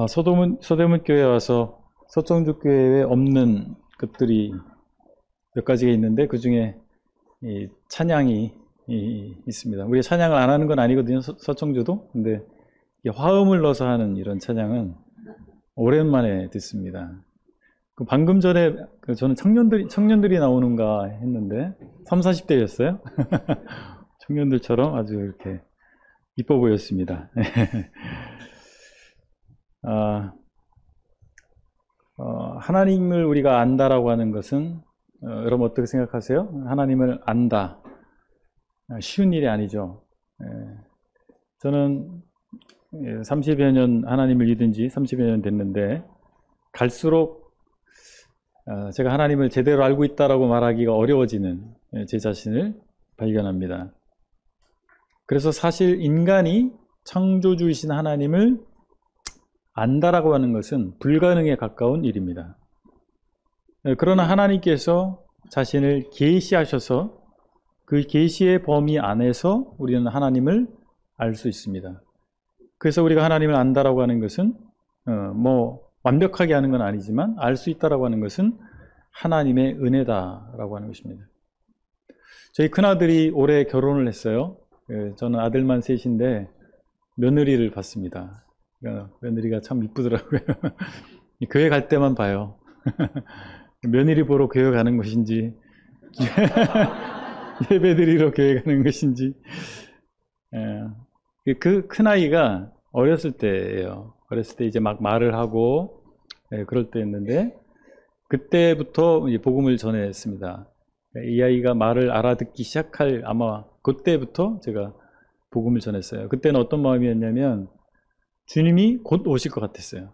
서대문 교회에 와서 서정주 교회에 없는 것들이 몇 가지가 있는데 그 중에 이 찬양이 있습니다. 우리가 찬양을 안 하는 건 아니거든요. 서정주도. 근데 화음을 넣어서 하는 이런 찬양은 오랜만에 듣습니다. 방금 전에 저는 청년들이 나오는가 했는데 30, 40대였어요. 청년들처럼 아주 이렇게 이뻐 보였습니다. 하나님을 우리가 안다라고 하는 것은 여러분 어떻게 생각하세요? 하나님을 안다. 쉬운 일이 아니죠. 저는 30여 년 하나님을 믿은 지 30여 년 됐는데 갈수록 제가 하나님을 제대로 알고 있다라고 말하기가 어려워지는 제 자신을 발견합니다. 그래서 사실 인간이 창조주이신 하나님을 안다라고 하는 것은 불가능에 가까운 일입니다. 그러나 하나님께서 자신을 계시하셔서 그 계시의 범위 안에서 우리는 하나님을 알 수 있습니다. 그래서 우리가 하나님을 안다라고 하는 것은 완벽하게 아는 건 아니지만 알 수 있다라고 하는 것은 하나님의 은혜다라고 하는 것입니다. 저희 큰아들이 올해 결혼을 했어요. 저는 아들만 셋인데 며느리를 봤습니다. 며느리가 참 이쁘더라고요. 교회 갈 때만 봐요. 며느리 보러 교회 가는 것인지 예배 드리러 교회 가는 것인지. 그 큰아이가 어렸을 때예요. 어렸을 때 이제 막 말을 하고 그럴 때였는데 그때부터 이제 복음을 전했습니다. 이 아이가 말을 알아듣기 시작할 아마 그때부터 제가 복음을 전했어요. 그때는 어떤 마음이었냐면 주님이 곧 오실 것 같았어요.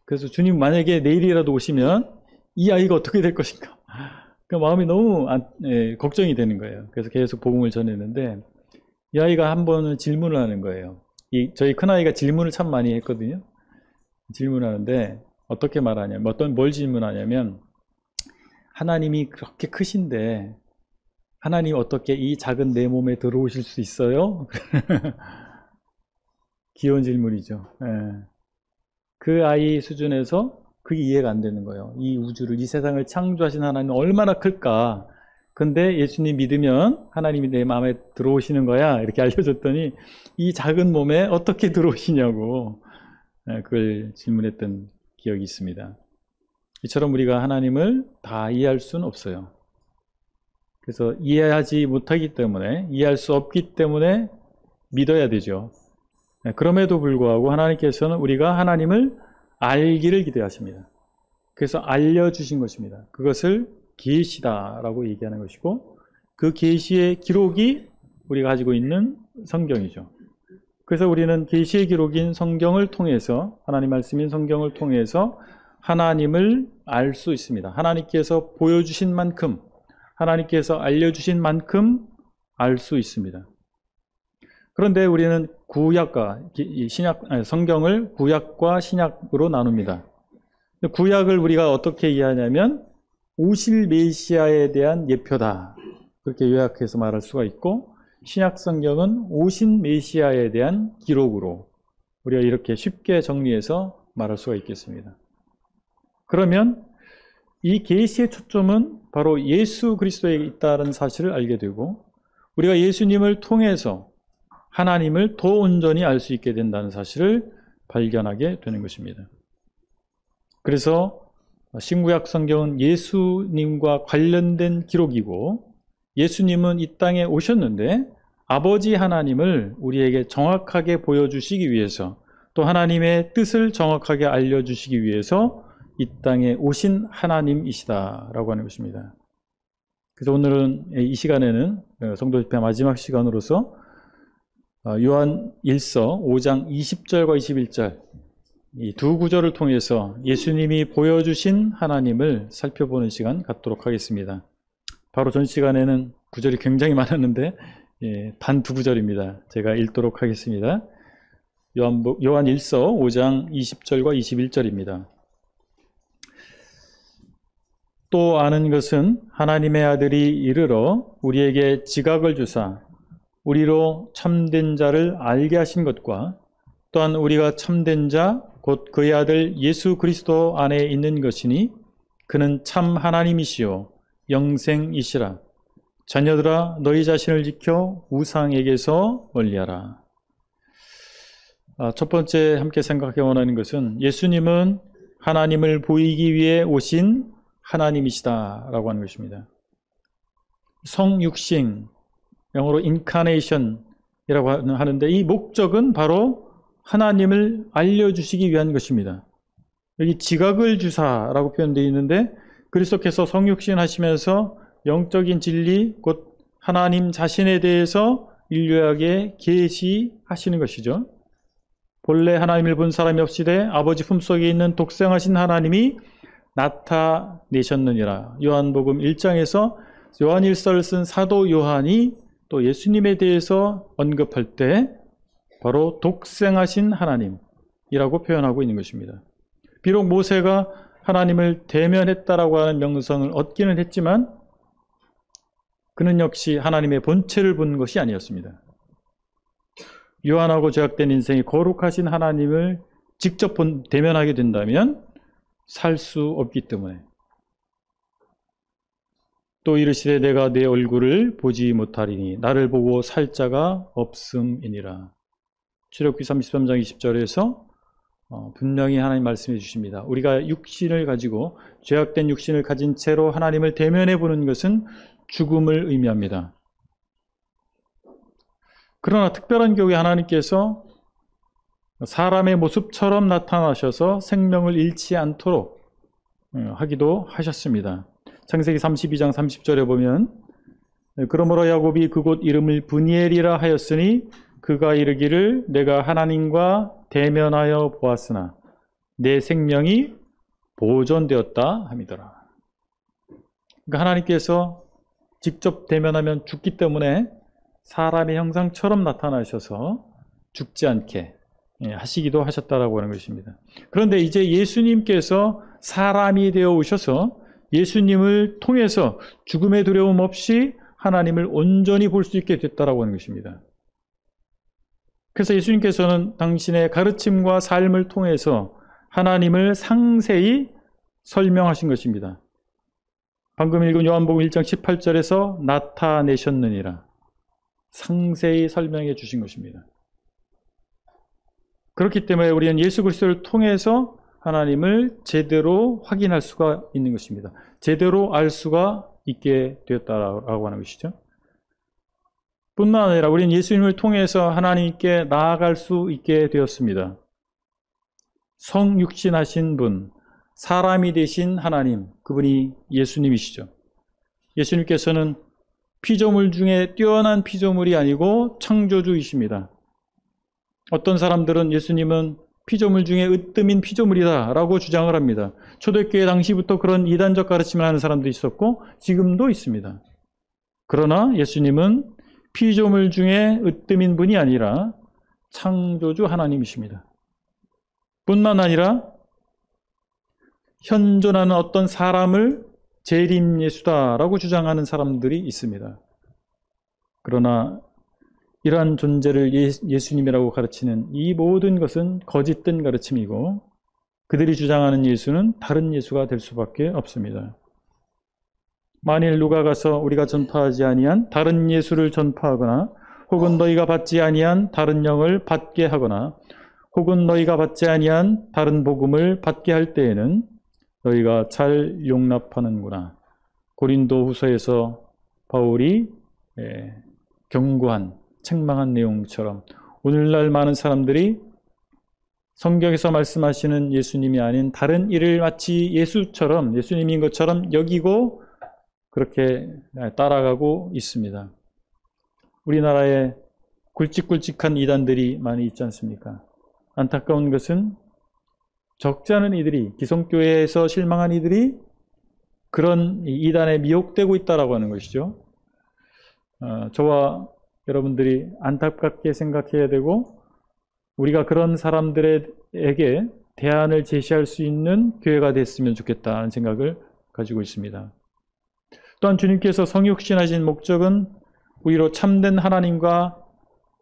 그래서 주님 만약에 내일이라도 오시면 이 아이가 어떻게 될 것인가. 그 마음이 너무 걱정이 되는 거예요. 그래서 계속 복음을 전했는데 이 아이가 한 번은 질문을 하는 거예요. 저희 큰아이가 질문을 참 많이 했거든요. 질문하는데 어떻게 말하냐면 뭘 질문하냐면 하나님이 그렇게 크신데 하나님 어떻게 이 작은 내 몸에 들어오실 수 있어요? 귀여운 질문이죠. 그 아이 수준에서 그게 이해가 안 되는 거예요. 이 우주를, 이 세상을 창조하신 하나님은 얼마나 클까? 근데 예수님 믿으면 하나님이 내 마음에 들어오시는 거야. 이렇게 알려줬더니 이 작은 몸에 어떻게 들어오시냐고 그걸 질문했던 기억이 있습니다. 이처럼 우리가 하나님을 다 이해할 수는 없어요. 그래서 이해하지 못하기 때문에, 이해할 수 없기 때문에 믿어야 되죠. 그럼에도 불구하고 하나님께서는 우리가 하나님을 알기를 기대하십니다. 그래서 알려주신 것입니다. 그것을 계시다라고 얘기하는 것이고 그 계시의 기록이 우리가 가지고 있는 성경이죠. 그래서 우리는 계시의 기록인 성경을 통해서 하나님 말씀인 성경을 통해서 하나님을 알 수 있습니다. 하나님께서 보여주신 만큼 하나님께서 알려주신 만큼 알 수 있습니다. 그런데 우리는 성경을 구약과 신약으로 나눕니다. 구약을 우리가 어떻게 이해하냐면 오실 메시아에 대한 예표다. 그렇게 요약해서 말할 수가 있고 신약 성경은 오신 메시아에 대한 기록으로 우리가 이렇게 쉽게 정리해서 말할 수가 있겠습니다. 그러면 이 계시의 초점은 바로 예수 그리스도에 있다는 사실을 알게 되고 우리가 예수님을 통해서 하나님을 더 온전히 알 수 있게 된다는 사실을 발견하게 되는 것입니다. 그래서 신구약 성경은 예수님과 관련된 기록이고 예수님은 이 땅에 오셨는데 아버지 하나님을 우리에게 정확하게 보여주시기 위해서 또 하나님의 뜻을 정확하게 알려주시기 위해서 이 땅에 오신 하나님이시다라고 하는 것입니다. 그래서 오늘은 이 시간에는 성도 집회 마지막 시간으로서 요한 1서 5장 20절과 21절 이 두 구절을 통해서 예수님이 보여주신 하나님을 살펴보는 시간 갖도록 하겠습니다. 바로 전 시간에는 구절이 굉장히 많았는데 단 두 구절입니다. 제가 읽도록 하겠습니다. 요한 1서 5장 20절과 21절입니다. 또 아는 것은 하나님의 아들이 이르러 우리에게 지각을 주사 우리로 참된 자를 알게 하신 것과 또한 우리가 참된 자 곧 그의 아들 예수 그리스도 안에 있는 것이니 그는 참 하나님이시요 영생이시라. 자녀들아 너희 자신을 지켜 우상에게서 멀리하라. 첫 번째 함께 생각해 원하는 것은 예수님은 하나님을 보이기 위해 오신 하나님이시다 라고 하는 것입니다. 성육신, 영어로 incarnation이라고 하는데 이 목적은 바로 하나님을 알려주시기 위한 것입니다. 여기 지각을 주사라고 표현되어 있는데 그리스도께서 성육신 하시면서 영적인 진리, 곧 하나님 자신에 대해서 인류에게 계시하시는 것이죠. 본래 하나님을 본 사람이 없이되 아버지 품속에 있는 독생하신 하나님이 나타내셨느니라. 요한복음 1장에서 요한일서를 쓴 사도 요한이 또 예수님에 대해서 언급할 때 바로 독생하신 하나님이라고 표현하고 있는 것입니다. 비록 모세가 하나님을 대면했다라고 하는 명성을 얻기는 했지만 그는 역시 하나님의 본체를 본 것이 아니었습니다. 유한하고 죄악된 인생이 거룩하신 하나님을 직접 대면하게 된다면 살 수 없기 때문에 또 이르시되 내가 내 얼굴을 보지 못하리니 나를 보고 살 자가 없음이니라. 출애굽기 33장 20절에서 분명히 하나님 말씀해 주십니다. 우리가 육신을 가지고 죄악된 육신을 가진 채로 하나님을 대면해 보는 것은 죽음을 의미합니다. 그러나 특별한 경우에 하나님께서 사람의 모습처럼 나타나셔서 생명을 잃지 않도록 하기도 하셨습니다. 창세기 32장 30절에 보면 그러므로 야곱이 그곳 이름을 브니엘이라 하였으니 그가 이르기를 내가 하나님과 대면하여 보았으나 내 생명이 보존되었다 함이더라. 그러니까 하나님께서 직접 대면하면 죽기 때문에 사람의 형상처럼 나타나셔서 죽지 않게 하시기도 하셨다라고 하는 것입니다. 그런데 이제 예수님께서 사람이 되어 오셔서 예수님을 통해서 죽음의 두려움 없이 하나님을 온전히 볼 수 있게 됐다라고 하는 것입니다. 그래서 예수님께서는 당신의 가르침과 삶을 통해서 하나님을 상세히 설명하신 것입니다. 방금 읽은 요한복음 1장 18절에서 나타내셨느니라. 상세히 설명해 주신 것입니다. 그렇기 때문에 우리는 예수 그리스도를 통해서 하나님을 제대로 확인할 수가 있는 것입니다. 제대로 알 수가 있게 되었다라고 하는 것이죠. 뿐만 아니라 우리는 예수님을 통해서 하나님께 나아갈 수 있게 되었습니다. 성육신하신 분, 사람이 되신 하나님, 그분이 예수님이시죠. 예수님께서는 피조물 중에 뛰어난 피조물이 아니고 창조주이십니다. 어떤 사람들은 예수님은 피조물 중에 으뜸인 피조물이다 라고 주장을 합니다. 초대교회 당시부터 그런 이단적 가르침을 하는 사람도 있었고 지금도 있습니다. 그러나 예수님은 피조물 중에 으뜸인 분이 아니라 창조주 하나님이십니다. 뿐만 아니라 현존하는 어떤 사람을 재림 예수다라고 주장하는 사람들이 있습니다. 그러나 이러한 존재를 예수님이라고 가르치는 이 모든 것은 거짓된 가르침이고 그들이 주장하는 예수는 다른 예수가 될 수밖에 없습니다. 만일 누가 가서 우리가 전파하지 아니한 다른 예수를 전파하거나 혹은 너희가 받지 아니한 다른 영을 받게 하거나 혹은 너희가 받지 아니한 다른 복음을 받게 할 때에는 너희가 잘 용납하는구나. 고린도 후서에서 바울이 경고한 책망한 내용처럼 오늘날 많은 사람들이 성경에서 말씀하시는 예수님이 아닌 다른 이를 마치 예수처럼 예수님인 것처럼 여기고 그렇게 따라가고 있습니다. 우리나라에 굵직굵직한 이단들이 많이 있지 않습니까? 안타까운 것은 적지 않은 이들이 기성교회에서 실망한 이들이 그런 이단에 미혹되고 있다라고 하는 것이죠. 저와 여러분들이 안타깝게 생각해야 되고 우리가 그런 사람들에게 대안을 제시할 수 있는 교회가 됐으면 좋겠다는 생각을 가지고 있습니다. 또한 주님께서 성육신하신 목적은 우리로 참된 하나님과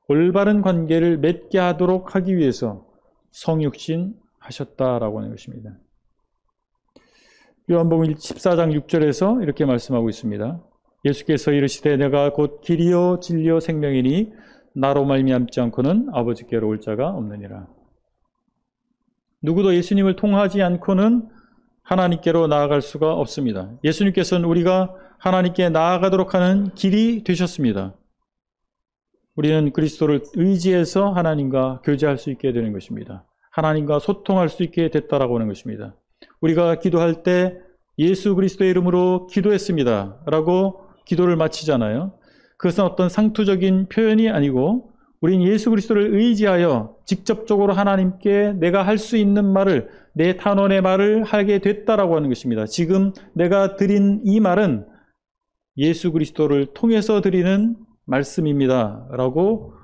올바른 관계를 맺게 하도록 하기 위해서 성육신 하셨다라고 하는 것입니다. 요한복음 14장 6절에서 이렇게 말씀하고 있습니다. 예수께서 이르시되 내가 곧 길이요 진리요 생명이니 나로 말미암지 않고는 아버지께로 올 자가 없느니라. 누구도 예수님을 통하지 않고는 하나님께로 나아갈 수가 없습니다. 예수님께서는 우리가 하나님께 나아가도록 하는 길이 되셨습니다. 우리는 그리스도를 의지해서 하나님과 교제할 수 있게 되는 것입니다. 하나님과 소통할 수 있게 됐다라고 하는 것입니다. 우리가 기도할 때 예수 그리스도의 이름으로 기도했습니다 라고 기도를 마치잖아요. 그것은 어떤 상투적인 표현이 아니고 우린 예수 그리스도를 의지하여 직접적으로 하나님께 내가 할 수 있는 말을, 내 탄원의 말을 하게 됐다라고 하는 것입니다. 지금 내가 드린 이 말은 예수 그리스도를 통해서 드리는 말씀입니다 라고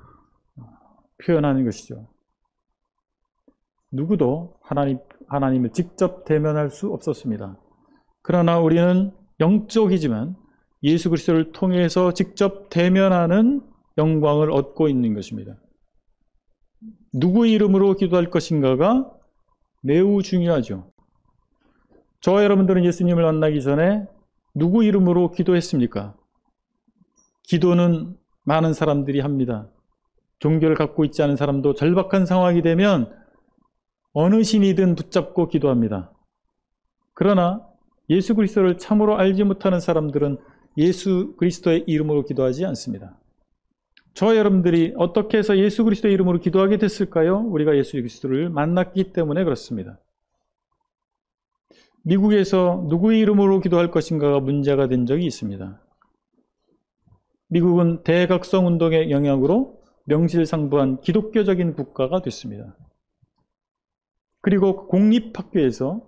표현하는 것이죠. 누구도 하나님을 직접 대면할 수 없었습니다. 그러나 우리는 영적이지만 예수 그리스도를 통해서 직접 대면하는 영광을 얻고 있는 것입니다. 누구의 이름으로 기도할 것인가가 매우 중요하죠. 저와 여러분들은 예수님을 만나기 전에 누구 이름으로 기도했습니까? 기도는 많은 사람들이 합니다. 종교를 갖고 있지 않은 사람도 절박한 상황이 되면 어느 신이든 붙잡고 기도합니다. 그러나 예수 그리스도를 참으로 알지 못하는 사람들은 예수 그리스도의 이름으로 기도하지 않습니다. 저와 여러분들이 어떻게 해서 예수 그리스도의 이름으로 기도하게 됐을까요? 우리가 예수 그리스도를 만났기 때문에 그렇습니다. 미국에서 누구의 이름으로 기도할 것인가가 문제가 된 적이 있습니다. 미국은 대각성 운동의 영향으로 명실상부한 기독교적인 국가가 됐습니다. 그리고 공립학교에서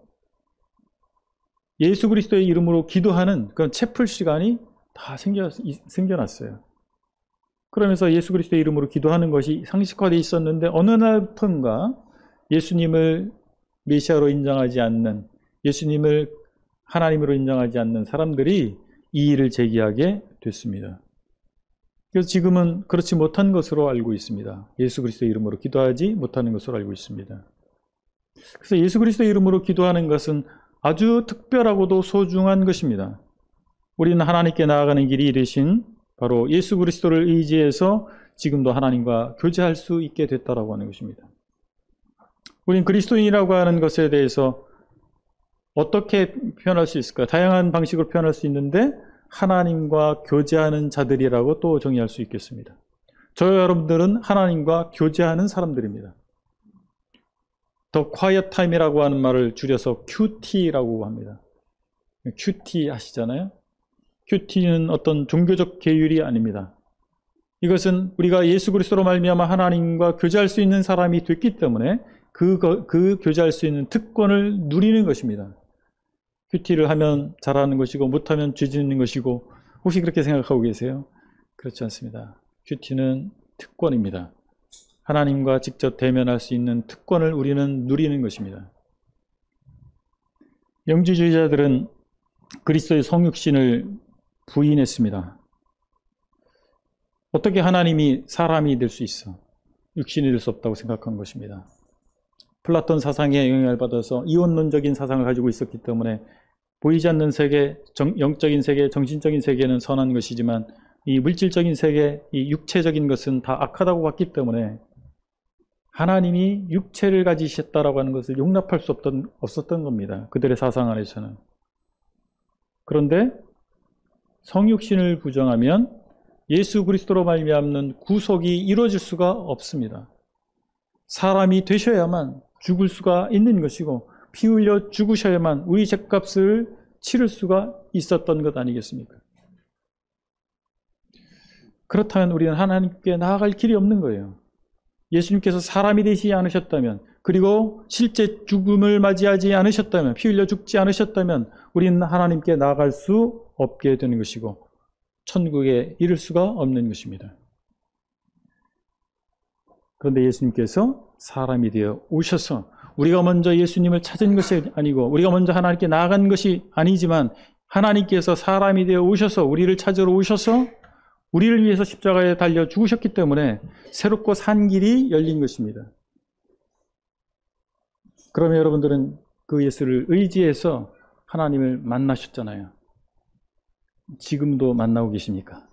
예수 그리스도의 이름으로 기도하는 그런 채플 시간이 다 생겨났어요. 그러면서 예수 그리스도의 이름으로 기도하는 것이 상식화되어 있었는데 어느 날부터인가 예수님을 메시아로 인정하지 않는, 예수님을 하나님으로 인정하지 않는 사람들이 이 일을 제기하게 됐습니다. 그래서 지금은 그렇지 못한 것으로 알고 있습니다. 예수 그리스도의 이름으로 기도하지 못하는 것으로 알고 있습니다. 그래서 예수 그리스도의 이름으로 기도하는 것은 아주 특별하고도 소중한 것입니다. 우리는 하나님께 나아가는 길이 되신 바로 예수 그리스도를 의지해서 지금도 하나님과 교제할 수 있게 됐다라고 하는 것입니다. 우리는 그리스도인이라고 하는 것에 대해서 어떻게 표현할 수 있을까요? 다양한 방식으로 표현할 수 있는데 하나님과 교제하는 자들이라고 또 정의할 수 있겠습니다. 저와 여러분들은 하나님과 교제하는 사람들입니다. 더 quiet time이라고 하는 말을 줄여서 QT라고 합니다. QT 아시잖아요? QT는 어떤 종교적 계율이 아닙니다. 이것은 우리가 예수 그리스도로 말미암아 하나님과 교제할 수 있는 사람이 됐기 때문에 그 교제할 수 있는 특권을 누리는 것입니다. QT를 하면 잘하는 것이고 못하면 죄 짓는 것이고, 혹시 그렇게 생각하고 계세요? 그렇지 않습니다. QT는 특권입니다. 하나님과 직접 대면할 수 있는 특권을 우리는 누리는 것입니다. 영지주의자들은 그리스도의 성육신을 부인했습니다. 어떻게 하나님이 사람이 될 수 있어? 육신이 될 수 없다고 생각한 것입니다. 플라톤 사상에 영향을 받아서 이원론적인 사상을 가지고 있었기 때문에 보이지 않는 세계, 영적인 세계, 정신적인 세계는 선한 것이지만 이 물질적인 세계, 이 육체적인 것은 다 악하다고 봤기 때문에 하나님이 육체를 가지셨다라고 하는 것을 용납할 수 없었던 겁니다. 그들의 사상 안에서는. 그런데 성육신을 부정하면 예수 그리스도로 말미암는 구속이 이루어질 수가 없습니다. 사람이 되셔야만 죽을 수가 있는 것이고 피 흘려 죽으셔야만 우리 죗값을 치를 수가 있었던 것 아니겠습니까? 그렇다면 우리는 하나님께 나아갈 길이 없는 거예요. 예수님께서 사람이 되시지 않으셨다면, 그리고 실제 죽음을 맞이하지 않으셨다면, 피 흘려 죽지 않으셨다면 우리는 하나님께 나아갈 수 없게 되는 것이고 천국에 이를 수가 없는 것입니다. 그런데 예수님께서 사람이 되어 오셔서 우리가 먼저 예수님을 찾은 것이 아니고 우리가 먼저 하나님께 나아간 것이 아니지만 하나님께서 사람이 되어 오셔서 우리를 찾으러 오셔서 우리를 위해서 십자가에 달려 죽으셨기 때문에 새롭고 산 길이 열린 것입니다. 그러면 여러분들은 그 예수를 의지해서 하나님을 만나셨잖아요. 지금도 만나고 계십니까?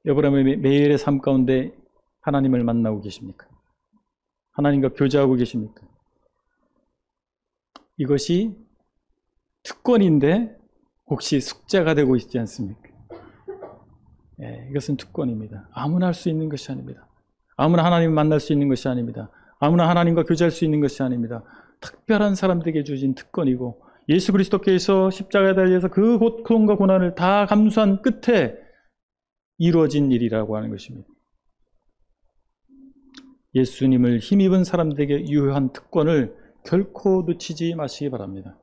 여러분의 매일의 삶 가운데 하나님을 만나고 계십니까? 하나님과 교제하고 계십니까? 이것이 특권인데 혹시 숙제가 되고 있지 않습니까? 이것은 특권입니다. 아무나 할 수 있는 것이 아닙니다. 아무나 하나님을 만날 수 있는 것이 아닙니다. 아무나 하나님과 교제할 수 있는 것이 아닙니다. 특별한 사람들에게 주어진 특권이고 예수 그리스도께서 십자가에 달려서 그 고통과 고난을 다 감수한 끝에 이루어진 일이라고 하는 것입니다. 예수님을 힘입은 사람들에게 유효한 특권을 결코 놓치지 마시기 바랍니다.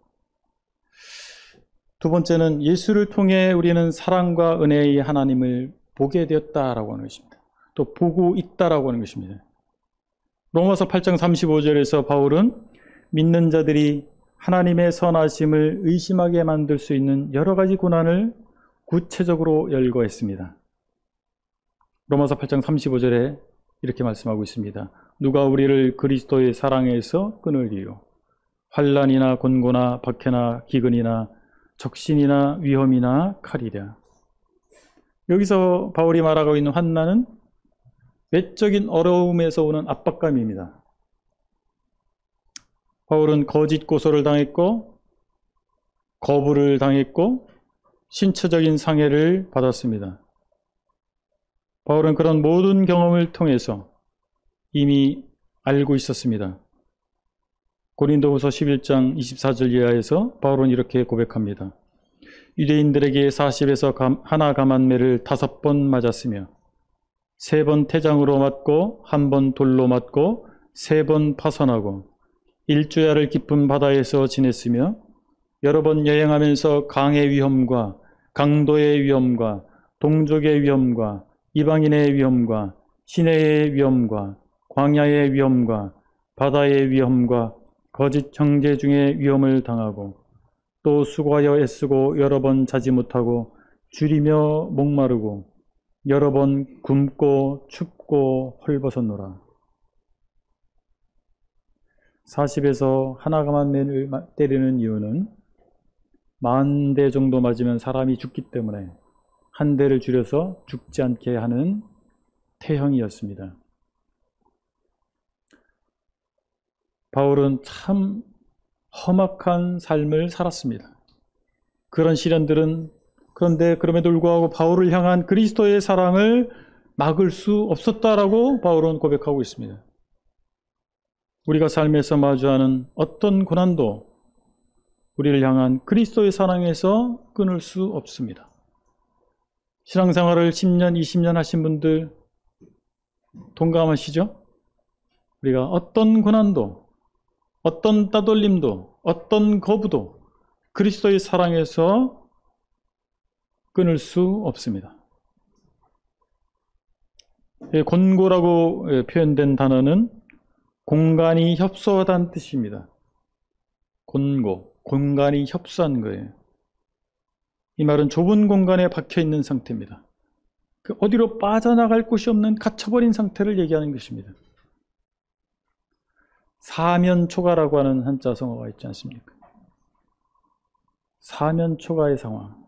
두 번째는 예수를 통해 우리는 사랑과 은혜의 하나님을 보게 되었다라고 하는 것입니다. 또 보고 있다라고 하는 것입니다. 로마서 8장 35절에서 바울은 믿는 자들이 하나님의 선하심을 의심하게 만들 수 있는 여러 가지 고난을 구체적으로 열거했습니다. 로마서 8장 35절에 이렇게 말씀하고 있습니다. 누가 우리를 그리스도의 사랑에서 끊으리요? 환난이나 곤고나 박해나 기근이나 적신이나 위험이나 칼이랴. 여기서 바울이 말하고 있는 환난은 외적인 어려움에서 오는 압박감입니다. 바울은 거짓 고소를 당했고 거부를 당했고 신체적인 상해를 받았습니다. 바울은 그런 모든 경험을 통해서 이미 알고 있었습니다. 고린도후서 11장 24절 이하에서 바울은 이렇게 고백합니다. 유대인들에게 40에서 하나 감한매를 5번 맞았으며 3번 태장으로 맞고 1번 돌로 맞고 3번 파선하고 일주야를 깊은 바다에서 지냈으며 여러 번 여행하면서 강의 위험과 강도의 위험과 동족의 위험과 이방인의 위험과 시내의 위험과 광야의 위험과 바다의 위험과 거짓 형제 중에 위험을 당하고 또 수고하여 애쓰고 여러 번 자지 못하고 줄이며 목마르고 여러 번 굶고 춥고 헐벗었노라. 40에서 하나가만 매를 때리는 이유는 40대 정도 맞으면 사람이 죽기 때문에 한 대를 줄여서 죽지 않게 하는 태형이었습니다. 바울은 참 험악한 삶을 살았습니다. 그런 시련들은 그런데 그럼에도 불구하고 바울을 향한 그리스도의 사랑을 막을 수 없었다라고 바울은 고백하고 있습니다. 우리가 삶에서 마주하는 어떤 고난도 우리를 향한 그리스도의 사랑에서 끊을 수 없습니다. 신앙생활을 10년, 20년 하신 분들 동감하시죠? 우리가 어떤 고난도, 어떤 따돌림도, 어떤 거부도 그리스도의 사랑에서 끊을 수 없습니다. 곤고라고 표현된 단어는 공간이 협소하다는 뜻입니다. 곤고, 공간이 협소한 거예요. 이 말은 좁은 공간에 박혀 있는 상태입니다. 어디로 빠져나갈 곳이 없는 갇혀버린 상태를 얘기하는 것입니다. 사면초가라고 하는 한자 성어가 있지 않습니까? 사면초가의 상황,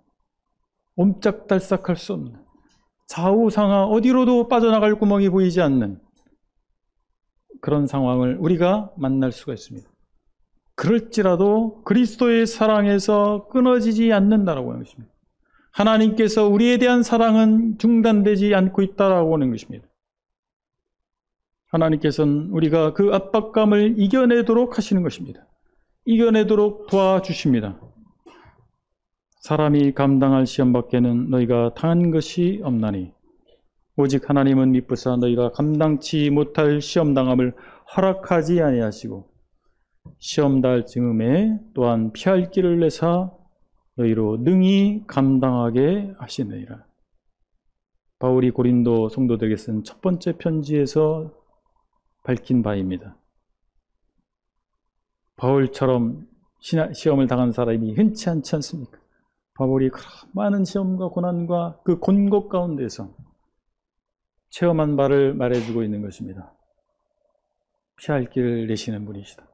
옴짝달싹할 수 없는, 좌우상하 어디로도 빠져나갈 구멍이 보이지 않는 그런 상황을 우리가 만날 수가 있습니다. 그럴지라도 그리스도의 사랑에서 끊어지지 않는다라고 하는 것입니다. 하나님께서 우리에 대한 사랑은 중단되지 않고 있다라고 하는 것입니다. 하나님께서는 우리가 그 압박감을 이겨내도록 하시는 것입니다. 이겨내도록 도와주십니다. 사람이 감당할 시험 밖에는 너희가 당한 것이 없나니 오직 하나님은 미쁘사 너희가 감당치 못할 시험당함을 허락하지 아니하시고 시험 달 즈음에 또한 피할 길을 내사 너희로 능히 감당하게 하시느니라. 바울이 고린도 성도들에게 쓴 첫 번째 편지에서 밝힌 바입니다. 바울처럼 시험을 당한 사람이 흔치 않지 않습니까? 바울이 많은 시험과 고난과 그 곤고 가운데서 체험한 바를 말해주고 있는 것입니다. 피할 길을 내시는 분이시다.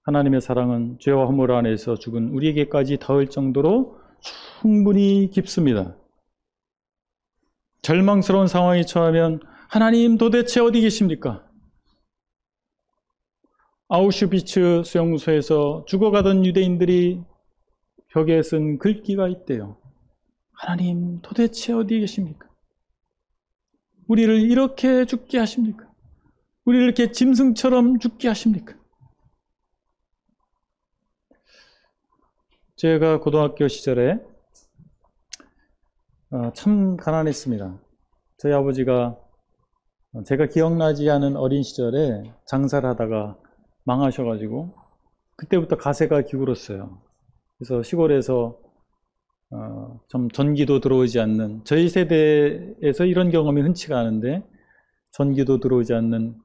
하나님의 사랑은 죄와 허물 안에서 죽은 우리에게까지 닿을 정도로 충분히 깊습니다. 절망스러운 상황에 처하면 하나님 도대체 어디 계십니까? 아우슈비츠 수용소에서 죽어가던 유대인들이 벽에 쓴 글귀가 있대요. 하나님 도대체 어디 계십니까? 우리를 이렇게 죽게 하십니까? 우리를 이렇게 짐승처럼 죽게 하십니까? 제가 고등학교 시절에 참 가난했습니다. 저희 아버지가 제가 기억나지 않은 어린 시절에 장사를 하다가 망하셔가지고 그때부터 가세가 기울었어요. 그래서 시골에서 좀 전기도 들어오지 않는, 저희 세대에서 이런 경험이 흔치가 않은데 전기도 들어오지 않는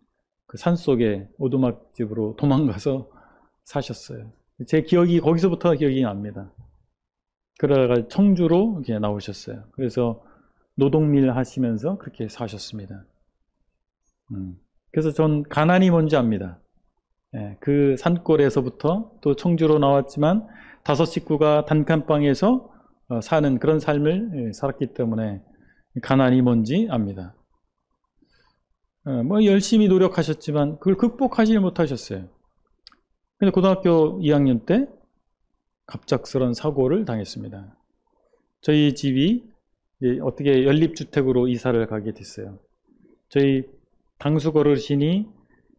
그 산속에 오두막집으로 도망가서 사셨어요. 제 기억이 거기서부터 기억이 납니다. 그러다가 청주로 이렇게 나오셨어요. 그래서 노동일 하시면서 그렇게 사셨습니다. 그래서 전 가난이 뭔지 압니다. 예, 그 산골에서부터 또 청주로 나왔지만 5 식구가 단칸방에서 사는 그런 삶을 살았기 때문에 가난이 뭔지 압니다. 뭐 열심히 노력하셨지만 그걸 극복하지 못하셨어요. 근데 고등학교 2학년 때 갑작스런 사고를 당했습니다. 저희 집이 어떻게 연립주택으로 이사를 가게 됐어요. 저희 당숙 어르신이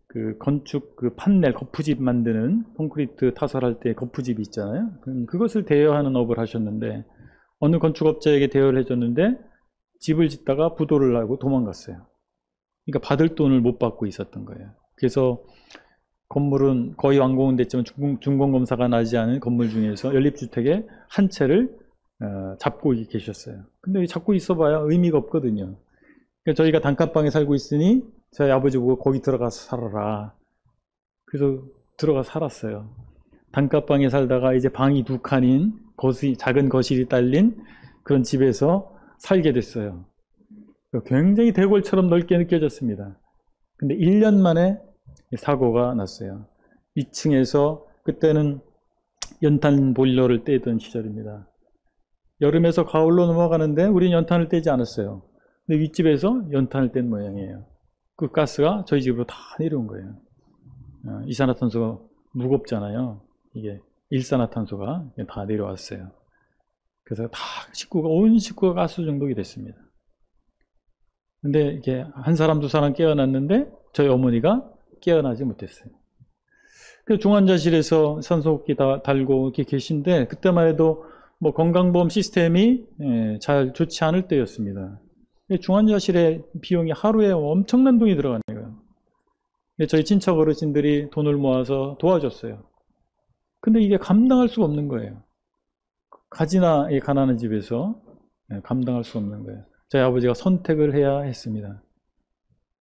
그 건축 그 판넬 거푸집 만드는 콘크리트 타설할 때 거푸집 있잖아요. 그것을 대여하는 업을 하셨는데 어느 건축업자에게 대여를 해줬는데 집을 짓다가 부도를 나고 도망갔어요. 그러니까 받을 돈을 못 받고 있었던 거예요. 그래서 건물은 거의 완공은 됐지만 준공검사가 나지 않은 건물 중에서 연립주택의 한 채를 잡고 계셨어요. 근데 잡고 있어봐야 의미가 없거든요. 그러니까 저희가 단칸방에 살고 있으니 저희 아버지 보고 거기 들어가서 살아라. 그래서 들어가 살았어요. 단칸방에 살다가 이제 방이 2칸인 작은 거실이 딸린 그런 집에서 살게 됐어요. 굉장히 대궐처럼 넓게 느껴졌습니다. 근데 1년 만에 사고가 났어요. 2층에서 그때는 연탄 보일러를 떼던 시절입니다. 여름에서 가을로 넘어가는데 우리는 연탄을 떼지 않았어요. 근데 윗집에서 연탄을 뗀 모양이에요. 그 가스가 저희 집으로 다 내려온 거예요. 이산화탄소가 무겁잖아요. 이게 일산화탄소가 다 내려왔어요. 그래서 온 식구가 가스 중독이 됐습니다. 근데 이게 한 사람 두 사람 깨어났는데 저희 어머니가 깨어나지 못했어요. 그 중환자실에서 산소호흡기 다 달고 이렇게 계신데 그때만 해도 뭐 건강보험 시스템이 잘 좋지 않을 때였습니다. 중환자실에 비용이 하루에 엄청난 돈이 들어가는 거예요. 저희 친척 어르신들이 돈을 모아서 도와줬어요. 근데 이게 감당할 수가 없는 거예요. 가지나 가난한 집에서 감당할 수 없는 거예요. 저희 아버지가 선택을 해야 했습니다.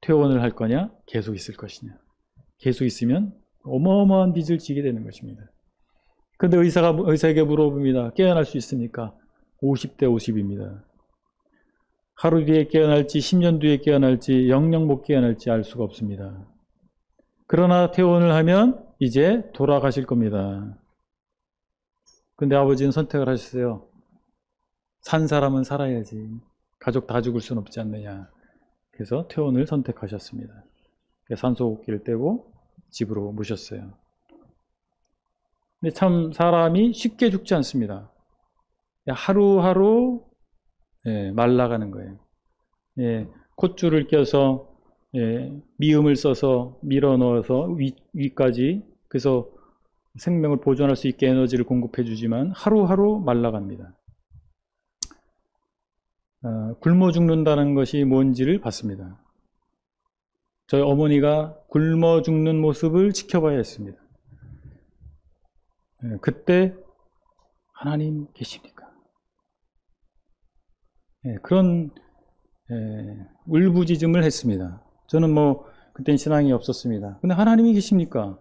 퇴원을 할 거냐, 계속 있을 것이냐. 계속 있으면 어마어마한 빚을 지게 되는 것입니다. 그런데 의사에게 물어봅니다. 깨어날 수 있습니까? 50대 50입니다. 하루 뒤에 깨어날지 10년 뒤에 깨어날지 영영 못 깨어날지 알 수가 없습니다. 그러나 퇴원을 하면 이제 돌아가실 겁니다. 근데 아버지는 선택을 하셨어요. 산 사람은 살아야지. 가족 다 죽을 수는 없지 않느냐. 그래서 퇴원을 선택하셨습니다. 산소호흡기를 떼고 집으로 모셨어요. 근데 참 사람이 쉽게 죽지 않습니다. 하루하루 말라가는 거예요. 콧줄을 껴서 미음을 써서 밀어 넣어서 위까지, 그래서 생명을 보존할 수 있게 에너지를 공급해 주지만 하루하루 말라갑니다. 굶어 죽는다는 것이 뭔지를 봤습니다. 저희 어머니가 굶어 죽는 모습을 지켜봐야 했습니다. 그때 하나님 계십니까? 그런 울부짖음을 했습니다. 저는 뭐 그땐 신앙이 없었습니다. 근데 하나님이 계십니까?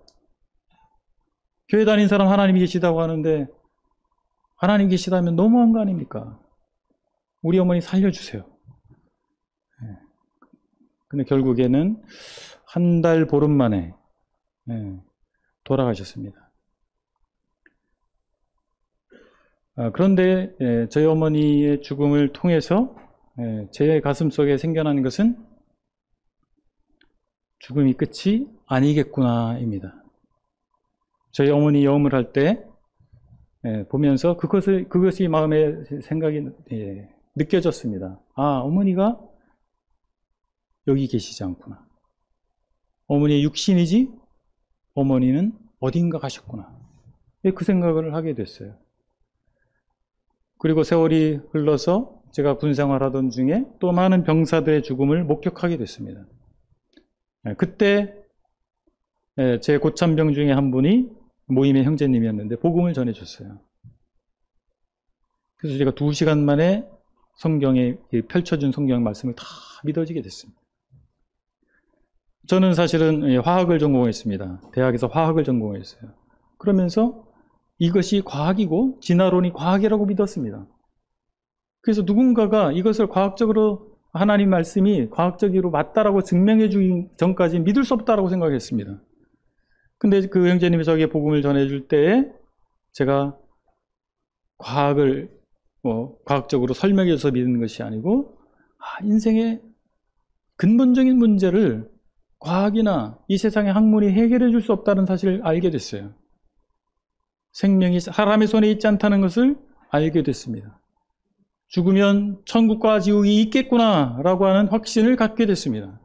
교회 다닌 사람 하나님이 계시다고 하는데 하나님 계시다면 너무한 거 아닙니까? 우리 어머니 살려주세요. 근데 결국에는 한 달 보름 만에 돌아가셨습니다. 그런데 저희 어머니의 죽음을 통해서 제 가슴 속에 생겨나는 것은 죽음이 끝이 아니겠구나입니다. 저희 어머니 염을 할 때 보면서 그것이 마음에 생각이 느껴졌습니다. 아, 어머니가 여기 계시지 않구나. 어머니의 육신이지 어머니는 어딘가 가셨구나. 그 생각을 하게 됐어요. 그리고 세월이 흘러서 제가 군 생활하던 중에 또 많은 병사들의 죽음을 목격하게 됐습니다. 그때 제 고참병 중에 한 분이 모임의 형제님이었는데 복음을 전해줬어요. 그래서 제가 2시간 만에 성경에 펼쳐준 성경 말씀을 다 믿어지게 됐습니다. 저는 사실은 화학을 전공했습니다. 대학에서 화학을 전공했어요. 그러면서 이것이 과학이고 진화론이 과학이라고 믿었습니다. 그래서 누군가가 이것을 과학적으로 하나님 말씀이 과학적으로 맞다라고 증명해 주기 전까지 믿을 수 없다라고 생각했습니다. 근데 그 형제님이 저에게 복음을 전해줄 때에 제가 과학을 과학적으로 설명해 줘서 믿는 것이 아니고 인생의 근본적인 문제를 과학이나 이 세상의 학문이 해결해 줄 수 없다는 사실을 알게 됐어요. 생명이 사람의 손에 있지 않다는 것을 알게 됐습니다. 죽으면 천국과 지옥이 있겠구나 라고 하는 확신을 갖게 됐습니다.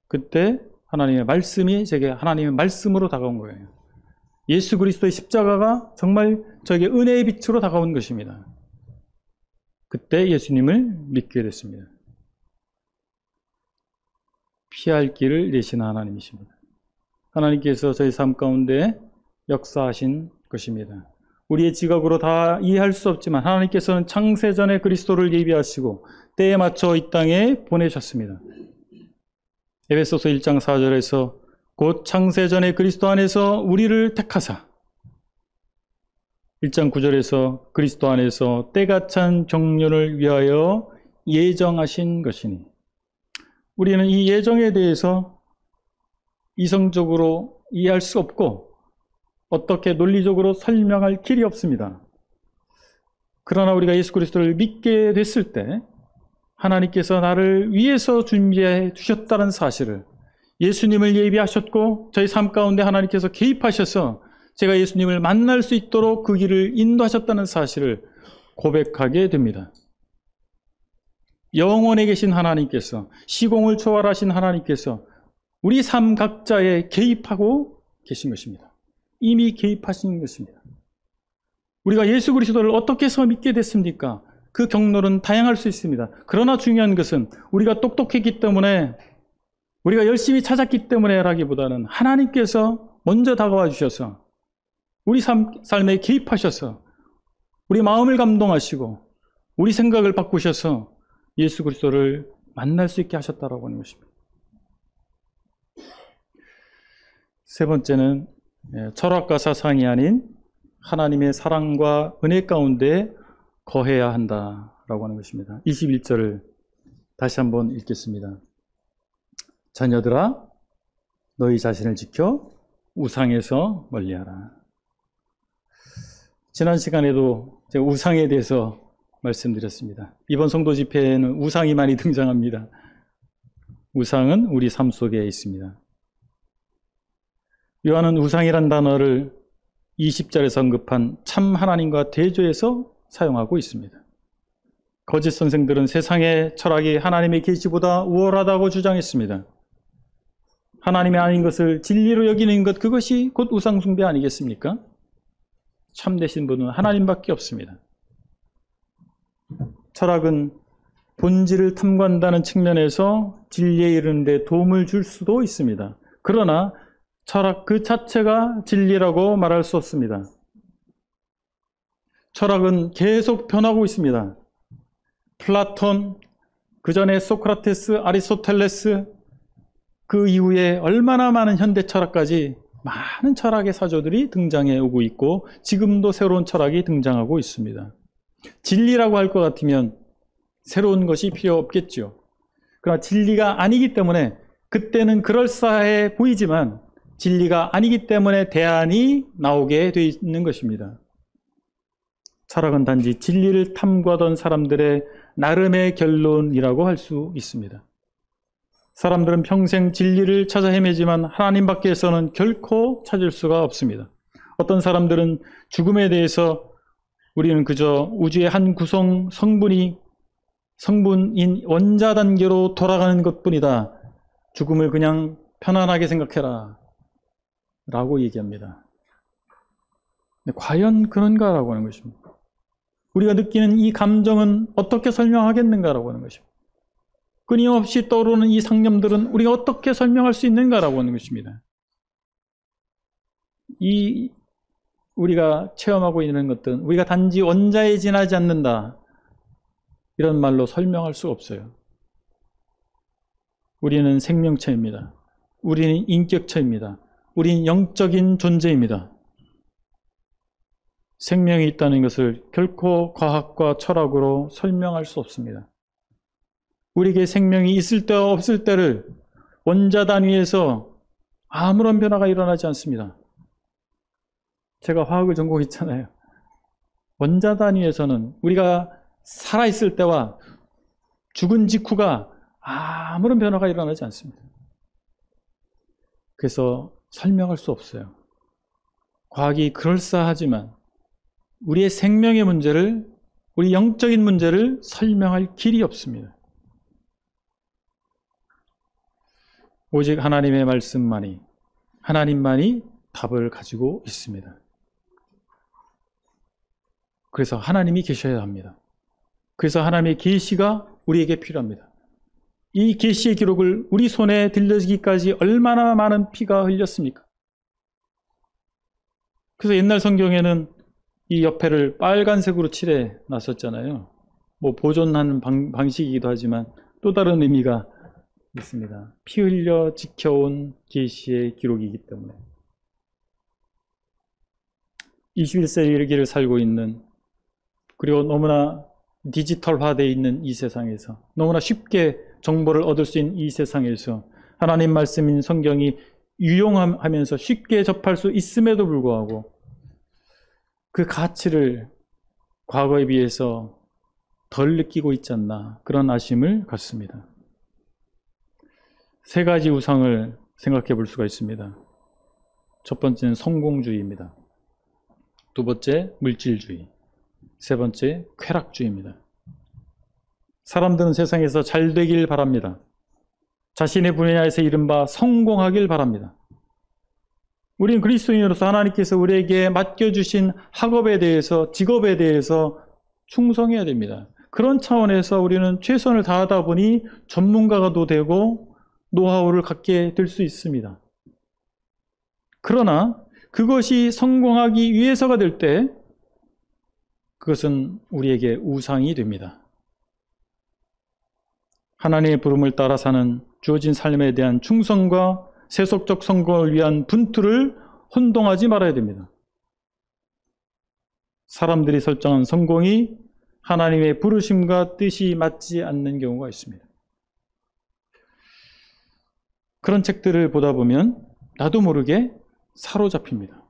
그때 하나님의 말씀이 제게 하나님의 말씀으로 다가온 거예요. 예수 그리스도의 십자가가 정말 저에게 은혜의 빛으로 다가온 것입니다. 그때 예수님을 믿게 됐습니다. 피할 길을 내시는 하나님이십니다. 하나님께서 저희 삶 가운데 역사하신 것입니다. 우리의 지각으로 다 이해할 수 없지만 하나님께서는 창세전에 그리스도를 예비하시고 때에 맞춰 이 땅에 보내셨습니다. 에베소서 1장 4절에서 곧 창세전에 그리스도 안에서 우리를 택하사 1장 9절에서 그리스도 안에서 때가 찬 정륜을 위하여 예정하신 것이니 우리는 이 예정에 대해서 이성적으로 이해할 수 없고 어떻게 논리적으로 설명할 길이 없습니다. 그러나 우리가 예수 그리스도를 믿게 됐을 때 하나님께서 나를 위해서 준비해 주셨다는 사실을 예수님을 예비하셨고 저희 삶 가운데 하나님께서 개입하셔서 제가 예수님을 만날 수 있도록 그 길을 인도하셨다는 사실을 고백하게 됩니다. 영원에 계신 하나님께서 시공을 초월하신 하나님께서 우리 삶 각자에 개입하고 계신 것입니다. 이미 개입하신 것입니다. 우리가 예수 그리스도를 어떻게 해서 믿게 됐습니까? 그 경로는 다양할 수 있습니다. 그러나 중요한 것은 우리가 똑똑했기 때문에 우리가 열심히 찾았기 때문에라기보다는 하나님께서 먼저 다가와 주셔서 우리 삶에 개입하셔서 우리 마음을 감동하시고 우리 생각을 바꾸셔서 예수 그리스도를 만날 수 있게 하셨다라고 하는 것입니다. 세 번째는 철학과 사상이 아닌 하나님의 사랑과 은혜 가운데 거해야 한다라고 하는 것입니다. 21절을 다시 한번 읽겠습니다. 자녀들아 너희 자신을 지켜 우상에서 멀리하라. 지난 시간에도 제가 우상에 대해서 말씀드렸습니다. 이번 성도 집회에는 우상이 많이 등장합니다. 우상은 우리 삶 속에 있습니다. 요한은 우상이란 단어를 20절에서 언급한 참 하나님과 대조해서 사용하고 있습니다. 거짓 선생들은 세상의 철학이 하나님의 계시보다 우월하다고 주장했습니다. 하나님이 아닌 것을 진리로 여기는 것, 그것이 곧 우상 숭배 아니겠습니까? 참되신 분은 하나님밖에 없습니다. 철학은 본질을 탐구한다는 측면에서 진리에 이르는 데 도움을 줄 수도 있습니다. 그러나 철학 그 자체가 진리라고 말할 수 없습니다. 철학은 계속 변하고 있습니다. 플라톤, 그 전에 소크라테스, 아리스토텔레스, 그 이후에 얼마나 많은 현대 철학까지 많은 철학의 사조들이 등장해 오고 있고 지금도 새로운 철학이 등장하고 있습니다. 진리라고 할 것 같으면 새로운 것이 필요 없겠죠. 그러나 진리가 아니기 때문에 그때는 그럴싸해 보이지만 진리가 아니기 때문에 대안이 나오게 돼 있는 것입니다. 철학은 단지 진리를 탐구하던 사람들의 나름의 결론이라고 할 수 있습니다. 사람들은 평생 진리를 찾아 헤매지만 하나님 밖에서는 결코 찾을 수가 없습니다. 어떤 사람들은 죽음에 대해서 우리는 그저 우주의 한 구성 성분인 원자 단계로 돌아가는 것뿐이다. 죽음을 그냥 편안하게 생각해라 라고 얘기합니다. 근데 과연 그런가라고 하는 것입니다. 우리가 느끼는 이 감정은 어떻게 설명하겠는가라고 하는 것입니다. 끊임없이 떠오르는 이 상념들은 우리가 어떻게 설명할 수 있는가라고 하는 것입니다. 우리가 체험하고 있는 것들은 우리가 단지 원자에 지나지 않는다, 이런 말로 설명할 수 없어요. 우리는 생명체입니다. 우리는 인격체입니다. 우리는 영적인 존재입니다. 생명이 있다는 것을 결코 과학과 철학으로 설명할 수 없습니다. 우리에게 생명이 있을 때와 없을 때를 원자 단위에서 아무런 변화가 일어나지 않습니다. 제가 화학을 전공했잖아요. 원자 단위에서는 우리가 살아있을 때와 죽은 직후가 아무런 변화가 일어나지 않습니다. 그래서 설명할 수 없어요. 과학이 그럴싸하지만 우리의 생명의 문제를, 우리 영적인 문제를 설명할 길이 없습니다. 오직 하나님의 말씀만이, 하나님만이 답을 가지고 있습니다. 그래서 하나님이 계셔야 합니다. 그래서 하나님의 계시가 우리에게 필요합니다. 이 계시의 기록을 우리 손에 들려지기까지 얼마나 많은 피가 흘렸습니까? 그래서 옛날 성경에는 이 옆에를 빨간색으로 칠해 놨었잖아요. 보존하는 방식이기도 하지만 또 다른 의미가 있습니다. 피 흘려 지켜온 계시의 기록이기 때문에 21세기를 살고 있는, 그리고 너무나 디지털화되어 있는 이 세상에서, 너무나 쉽게 정보를 얻을 수 있는 이 세상에서 하나님 말씀인 성경이 유용하면서 쉽게 접할 수 있음에도 불구하고 그 가치를 과거에 비해서 덜 느끼고 있지 않나, 그런 아쉬움을 갖습니다. 세 가지 우상을 생각해 볼 수가 있습니다. 첫 번째는 성공주의입니다. 두 번째, 물질주의. 세 번째, 쾌락주의입니다. 사람들은 세상에서 잘 되길 바랍니다. 자신의 분야에서 이른바 성공하길 바랍니다. 우리는 그리스도인으로서 하나님께서 우리에게 맡겨주신 학업에 대해서, 직업에 대해서 충성해야 됩니다. 그런 차원에서 우리는 최선을 다하다 보니 전문가가도 되고 노하우를 갖게 될 수 있습니다. 그러나 그것이 성공하기 위해서가 될 때 그것은 우리에게 우상이 됩니다. 하나님의 부름을 따라 사는 주어진 삶에 대한 충성과 세속적 성공을 위한 분투를 혼동하지 말아야 됩니다. 사람들이 설정한 성공이 하나님의 부르심과 뜻이 맞지 않는 경우가 있습니다. 그런 책들을 보다 보면 나도 모르게 사로잡힙니다.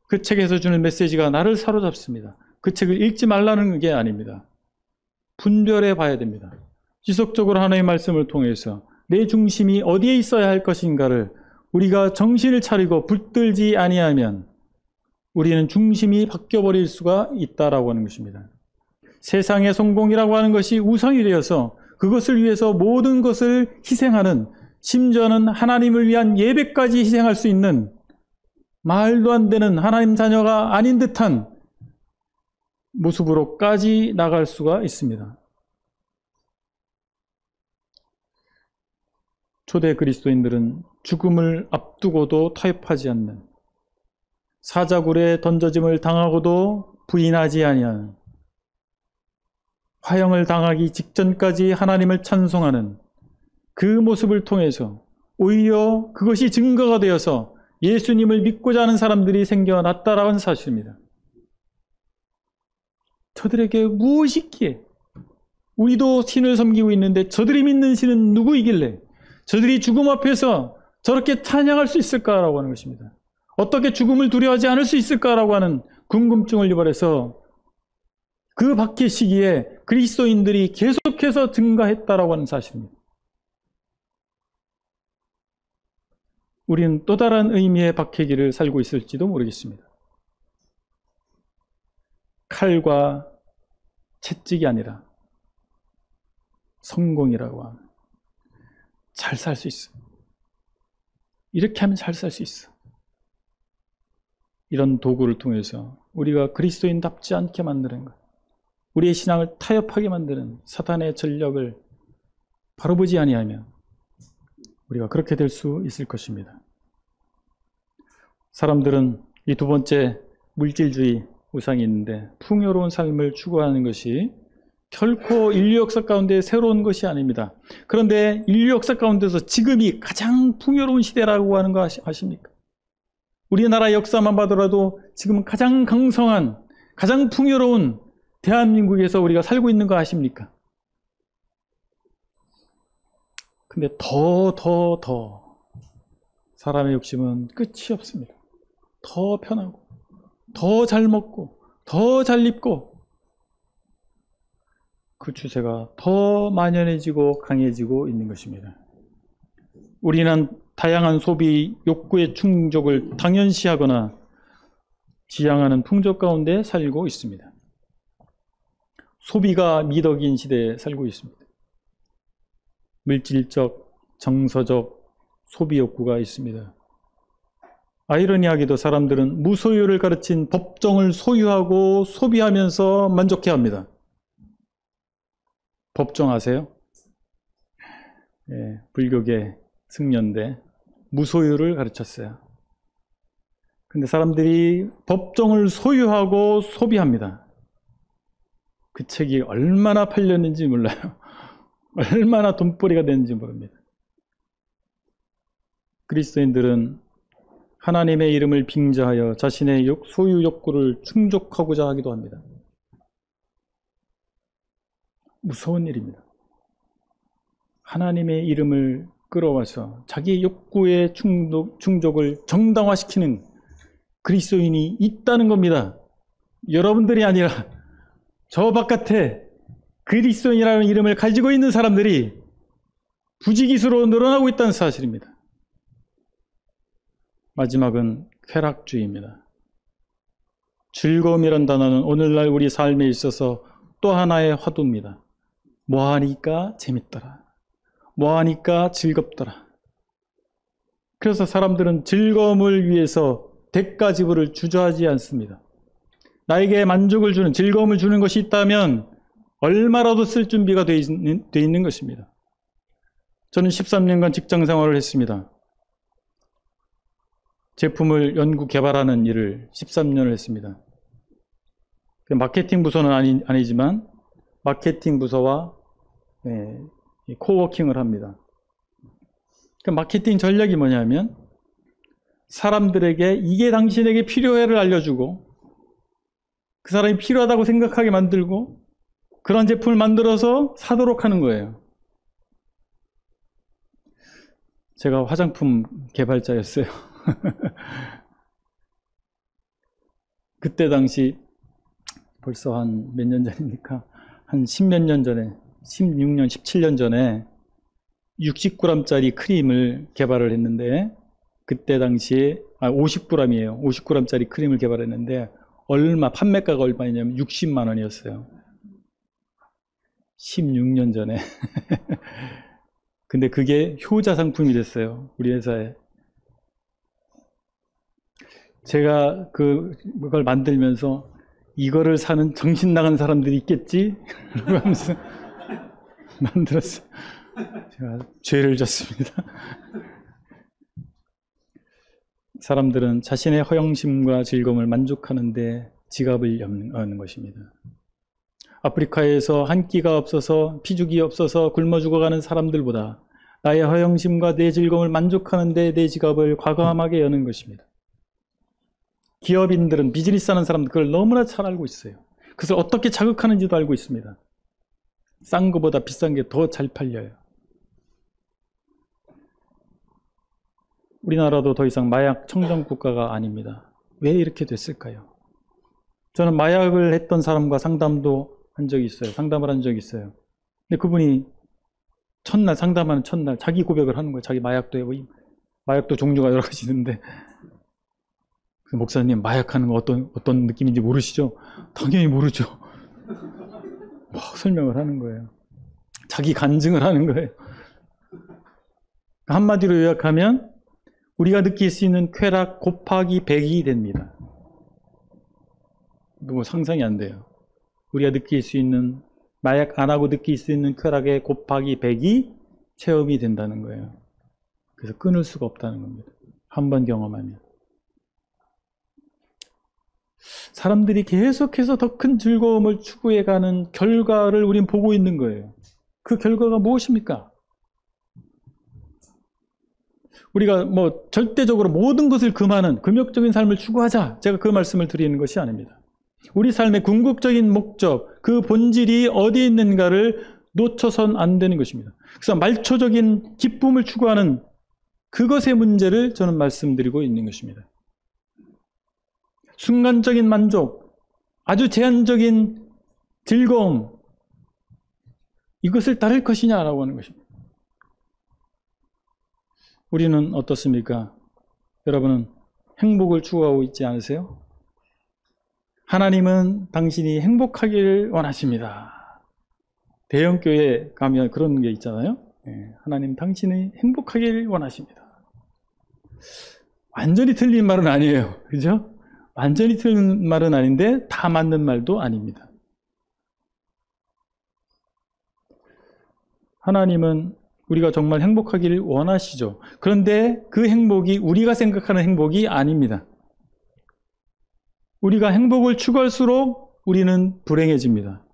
그 책에서 주는 메시지가 나를 사로잡습니다. 그 책을 읽지 말라는 게 아닙니다. 분별해 봐야 됩니다. 지속적으로 하나님의 말씀을 통해서 내 중심이 어디에 있어야 할 것인가를 우리가 정신을 차리고 붙들지 아니하면 우리는 중심이 바뀌어버릴 수가 있다라고 하는 것입니다. 세상의 성공이라고 하는 것이 우상이 되어서 그것을 위해서 모든 것을 희생하는, 심지어는 하나님을 위한 예배까지 희생할 수 있는 말도 안 되는 하나님 자녀가 아닌 듯한 모습으로까지 나갈 수가 있습니다. 초대 그리스도인들은 죽음을 앞두고도 타협하지 않는, 사자굴에 던져짐을 당하고도 부인하지 아니하는, 화형을 당하기 직전까지 하나님을 찬송하는 그 모습을 통해서 오히려 그것이 증거가 되어서 예수님을 믿고자 하는 사람들이 생겨났다라는 사실입니다. 저들에게 무엇이 있기에, 우리도 신을 섬기고 있는데 저들이 믿는 신은 누구이길래 저들이 죽음 앞에서 저렇게 찬양할 수 있을까라고 하는 것입니다. 어떻게 죽음을 두려워하지 않을 수 있을까라고 하는 궁금증을 유발해서 그 박해 시기에 그리스도인들이 계속해서 증가했다라고 하는 사실입니다. 우리는 또 다른 의미의 박해기를 살고 있을지도 모르겠습니다. 칼과 채찍이 아니라 성공이라고 하면 잘 살 수 있어. 이렇게 하면 잘 살 수 있어. 이런 도구를 통해서 우리가 그리스도인답지 않게 만드는 것, 우리의 신앙을 타협하게 만드는 사탄의 전략을 바로 보지 아니하면 우리가 그렇게 될 수 있을 것입니다. 사람들은 이 두 번째 물질주의 우상이 있는데, 풍요로운 삶을 추구하는 것이 결코 인류 역사 가운데 새로운 것이 아닙니다. 그런데 인류 역사 가운데서 지금이 가장 풍요로운 시대라고 하는 거 아십니까? 우리나라 역사만 봐더라도 지금 가장 강성한, 가장 풍요로운 대한민국에서 우리가 살고 있는 거 아십니까? 근데 더 사람의 욕심은 끝이 없습니다. 더 편하고, 더 잘 먹고, 더 잘 입고, 그 추세가 더 만연해지고 강해지고 있는 것입니다. 우리는 다양한 소비 욕구의 충족을 당연시하거나 지향하는 풍조 가운데 살고 있습니다. 소비가 미덕인 시대에 살고 있습니다. 물질적, 정서적 소비 욕구가 있습니다. 아이러니하게도 사람들은 무소유를 가르친 법정을 소유하고 소비하면서 만족해합니다. 법정 아세요? 예, 불교계 승려인데 무소유를 가르쳤어요. 근데 사람들이 법정을 소유하고 소비합니다. 그 책이 얼마나 팔렸는지 몰라요. 얼마나 돈벌이가 됐는지 모릅니다. 그리스도인들은 하나님의 이름을 빙자하여 자신의 소유 욕구를 충족하고자 하기도 합니다. 무서운 일입니다. 하나님의 이름을 끌어와서 자기 욕구의 충족을 정당화시키는 그리스도인이 있다는 겁니다. 여러분들이 아니라 저 바깥에 그리스도인이라는 이름을 가지고 있는 사람들이 부지기수로 늘어나고 있다는 사실입니다. 마지막은 쾌락주의입니다. 즐거움이란 단어는 오늘날 우리 삶에 있어서 또 하나의 화두입니다. 뭐하니까 재밌더라. 뭐하니까 즐겁더라. 그래서 사람들은 즐거움을 위해서 대가 지불을 주저하지 않습니다. 나에게 만족을 주는, 즐거움을 주는 것이 있다면 얼마라도 쓸 준비가 돼 있는 것입니다. 저는 13년간 직장 생활을 했습니다. 제품을 연구 개발하는 일을 13년을 했습니다. 마케팅 부서는 아니지만 마케팅 부서와 코워킹을 합니다. 그 마케팅 전략이 뭐냐면 사람들에게 이게 당신에게 필요해를 알려주고 그 사람이 필요하다고 생각하게 만들고 그런 제품을 만들어서 사도록 하는 거예요. 제가 화장품 개발자였어요. 그때 당시 벌써 한 몇 년 전입니까? 한 10몇 년 전에, 16년, 17년 전에 60g짜리 크림을 개발을 했는데 그때 당시에 50g이에요. 50g짜리 크림을 개발했는데 판매가가 얼마냐면 60만 원이었어요. 16년 전에. 근데 그게 효자 상품이 됐어요. 우리 회사에. 제가 그걸 만들면서 이거를 사는 정신 나간 사람들이 있겠지? 하면서 만들었어요. 제가 죄를 졌습니다. 사람들은 자신의 허영심과 즐거움을 만족하는 데 지갑을 여는 것입니다. 아프리카에서 한 끼가 없어서 피죽이 없어서 굶어 죽어가는 사람들보다 나의 허영심과 내 즐거움을 만족하는 데 내 지갑을 과감하게 여는 것입니다. 기업인들은 비즈니스 하는 사람들 그걸 너무나 잘 알고 있어요. 그것을 어떻게 자극하는지도 알고 있습니다. 싼 것보다 비싼 게 더 잘 팔려요. 우리나라도 더 이상 마약 청정 국가가 아닙니다. 왜 이렇게 됐을까요? 저는 마약을 했던 사람과 상담도 한 적이 있어요. 상담을 한 적이 있어요. 근데 그분이 첫날, 상담하는 첫날 자기 고백을 하는 거예요. 자기 마약도 해고, 마약도 종류가 여러 가지 있는데, 그 목사님 마약하는 거 어떤 느낌인지 모르시죠? 당연히 모르죠. 막 설명을 하는 거예요. 자기 간증을 하는 거예요. 한마디로 요약하면 우리가 느낄 수 있는 쾌락 곱하기 100이 됩니다. 뭐 상상이 안 돼요. 우리가 느낄 수 있는, 마약 안 하고 느낄 수 있는 쾌락의 곱하기 100이 체험이 된다는 거예요. 그래서 끊을 수가 없다는 겁니다. 한 번 경험하면. 사람들이 계속해서 더 큰 즐거움을 추구해가는 결과를 우린 보고 있는 거예요. 그 결과가 무엇입니까? 우리가 뭐 절대적으로 모든 것을 금하는 금욕적인 삶을 추구하자, 제가 그 말씀을 드리는 것이 아닙니다. 우리 삶의 궁극적인 목적, 그 본질이 어디에 있는가를 놓쳐선 안 되는 것입니다. 그래서 말초적인 기쁨을 추구하는 그것의 문제를 저는 말씀드리고 있는 것입니다. 순간적인 만족, 아주 제한적인 즐거움, 이것을 따를 것이냐라고 하는 것입니다. 우리는 어떻습니까? 여러분은 행복을 추구하고 있지 않으세요? 하나님은 당신이 행복하기를 원하십니다. 대형교회 가면 그런 게 있잖아요. 하나님 당신이 행복하기를 원하십니다. 완전히 틀린 말은 아니에요. 그죠? 완전히 틀린 말은 아닌데 다 맞는 말도 아닙니다. 하나님은 우리가 정말 행복하기를 원하시죠. 그런데 그 행복이 우리가 생각하는 행복이 아닙니다. 우리가 행복을 추구할수록 우리는 불행해집니다.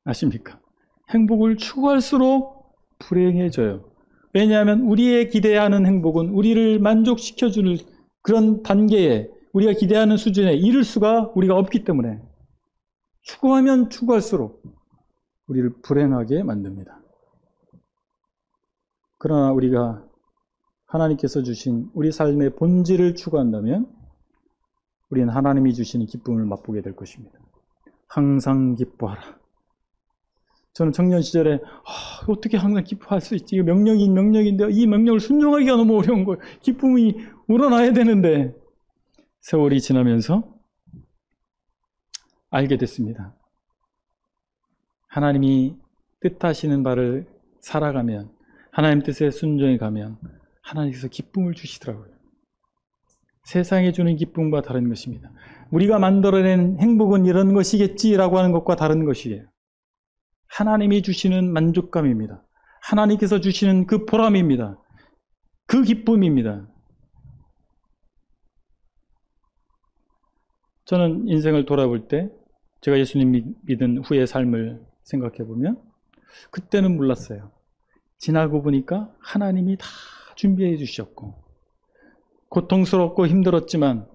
아십니까? 행복을 추구할수록 불행해져요. 왜냐하면 우리의 기대하는 행복은 우리를 만족시켜주는 그런 단계에, 우리가 기대하는 수준에 이를 수가 우리가 없기 때문에 추구하면 추구할수록 우리를 불행하게 만듭니다. 그러나 우리가 하나님께서 주신 우리 삶의 본질을 추구한다면 우리는 하나님이 주시는 기쁨을 맛보게 될 것입니다. 항상 기뻐하라. 저는 청년 시절에 어떻게 항상 기뻐할 수 있지? 이거 명령인데 이 명령을 순종하기가 너무 어려운 거예요. 기쁨이 우러나야 되는데 세월이 지나면서 알게 됐습니다. 하나님이 뜻하시는 바를 살아가면, 하나님 뜻에 순종해 가면 하나님께서 기쁨을 주시더라고요. 세상에 주는 기쁨과 다른 것입니다. 우리가 만들어낸 행복은 이런 것이겠지라고 하는 것과 다른 것이에요. 하나님이 주시는 만족감입니다. 하나님께서 주시는 그 보람입니다. 그 기쁨입니다. 저는 인생을 돌아볼 때 제가 예수님 믿은 후의 삶을 생각해 보면 그때는 몰랐어요. 지나고 보니까 하나님이 다 준비해 주셨고 고통스럽고 힘들었지만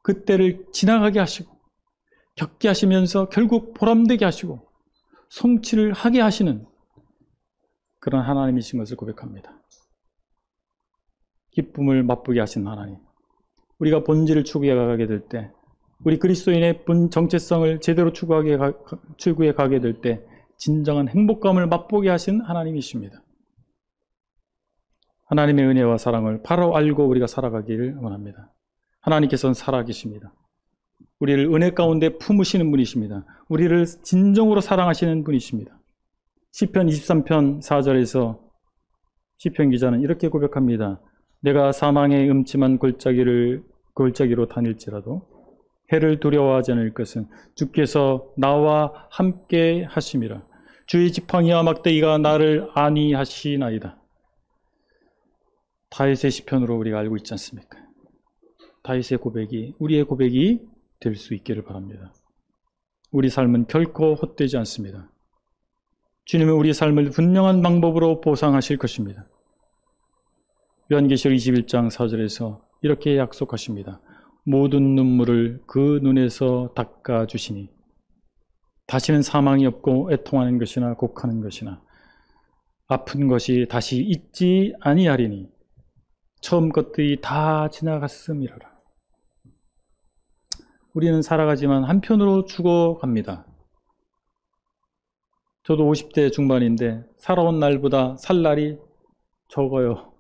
그때를 지나가게 하시고 겪게 하시면서 결국 보람되게 하시고 성취를 하게 하시는 그런 하나님이신 것을 고백합니다. 기쁨을 맛보게 하신 하나님. 우리가 본질을 추구해 가게 될 때, 우리 그리스도인의 정체성을 제대로 추구해 가게 될 때 진정한 행복감을 맛보게 하신 하나님이십니다. 하나님의 은혜와 사랑을 바로 알고 우리가 살아가기를 원합니다. 하나님께서는 살아계십니다. 우리를 은혜 가운데 품으시는 분이십니다. 우리를 진정으로 사랑하시는 분이십니다. 시편 23편 4절에서 시편 기자는 이렇게 고백합니다. 내가 사망의 음침한 골짜기로 다닐지라도 해를 두려워하지 않을 것은 주께서 나와 함께 하심이라. 주의 지팡이와 막대기가 나를 안위하시나이다. 다윗의 시편으로 우리가 알고 있지 않습니까? 다윗의 고백이 우리의 고백이 될 수 있기를 바랍니다. 우리 삶은 결코 헛되지 않습니다. 주님은 우리 삶을 분명한 방법으로 보상하실 것입니다. 요한계시록 21장 4절에서 이렇게 약속하십니다. 모든 눈물을 그 눈에서 닦아주시니 다시는 사망이 없고 애통하는 것이나 곡하는 것이나 아픈 것이 다시 있지 아니하리니 처음 것들이 다 지나갔음이로라. 우리는 살아가지만 한편으로 죽어갑니다. 저도 50대 중반인데 살아온 날보다 살 날이 적어요.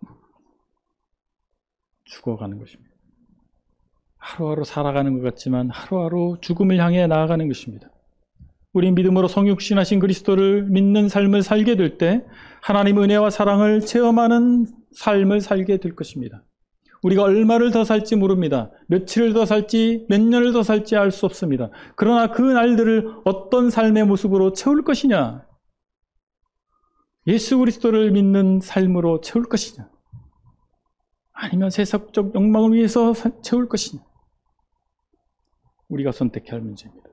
죽어가는 것입니다. 하루하루 살아가는 것 같지만 하루하루 죽음을 향해 나아가는 것입니다. 우리 믿음으로 성육신하신 그리스도를 믿는 삶을 살게 될 때 하나님의 은혜와 사랑을 체험하는 삶을 살게 될 것입니다. 우리가 얼마를 더 살지 모릅니다. 며칠을 더 살지 몇 년을 더 살지 알 수 없습니다. 그러나 그 날들을 어떤 삶의 모습으로 채울 것이냐? 예수 그리스도를 믿는 삶으로 채울 것이냐? 아니면 세상적 욕망을 위해서 채울 것이냐? 우리가 선택해야 할 문제입니다.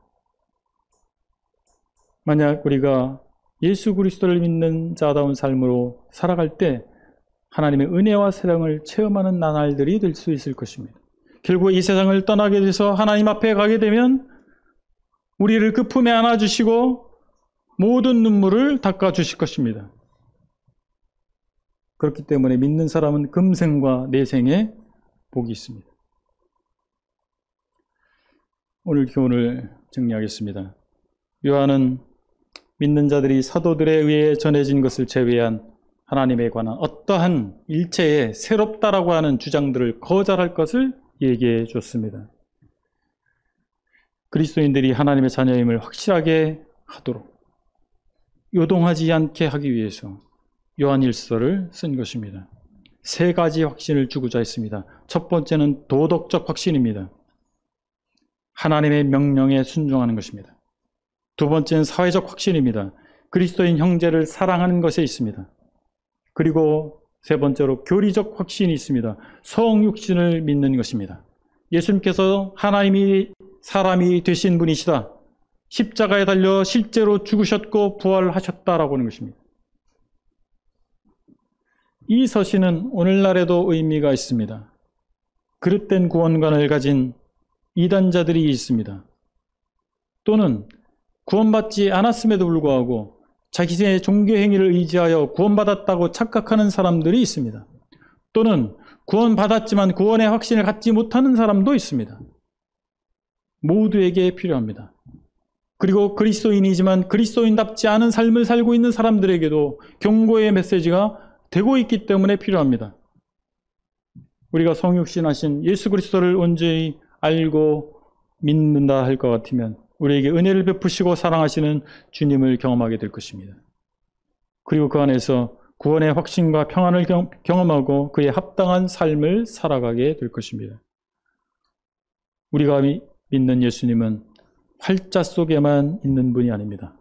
만약 우리가 예수 그리스도를 믿는 자다운 삶으로 살아갈 때 하나님의 은혜와 사랑을 체험하는 나날들이 될 수 있을 것입니다. 결국 이 세상을 떠나게 돼서 하나님 앞에 가게 되면 우리를 그 품에 안아주시고 모든 눈물을 닦아주실 것입니다. 그렇기 때문에 믿는 사람은 금생과 내생에 복이 있습니다. 오늘 교훈을 정리하겠습니다. 요한은 믿는 자들이 사도들에 의해 전해진 것을 제외한 하나님에 관한 어떠한 일체에 새롭다라고 하는 주장들을 거절할 것을 얘기해 줬습니다. 그리스도인들이 하나님의 자녀임을 확실하게 하도록 요동하지 않게 하기 위해서 요한일서를 쓴 것입니다. 세 가지 확신을 주고자 했습니다. 첫 번째는 도덕적 확신입니다. 하나님의 명령에 순종하는 것입니다. 두 번째는 사회적 확신입니다. 그리스도인 형제를 사랑하는 것에 있습니다. 그리고 세 번째로 교리적 확신이 있습니다. 성육신을 믿는 것입니다. 예수님께서 하나님이 사람이 되신 분이시다. 십자가에 달려 실제로 죽으셨고 부활하셨다라고 하는 것입니다. 이 서신은 오늘날에도 의미가 있습니다. 그릇된 구원관을 가진 이단자들이 있습니다. 또는 구원받지 않았음에도 불구하고 자기의 종교 행위를 의지하여 구원받았다고 착각하는 사람들이 있습니다. 또는 구원받았지만 구원의 확신을 갖지 못하는 사람도 있습니다. 모두에게 필요합니다. 그리고 그리스도인이지만 그리스도인답지 않은 삶을 살고 있는 사람들에게도 경고의 메시지가 되고 있기 때문에 필요합니다. 우리가 성육신하신 예수 그리스도를 온전히 알고 믿는다 할 것 같으면 우리에게 은혜를 베푸시고 사랑하시는 주님을 경험하게 될 것입니다. 그리고 그 안에서 구원의 확신과 평안을 경험하고 그에 합당한 삶을 살아가게 될 것입니다. 우리가 믿는 예수님은 활자 속에만 있는 분이 아닙니다.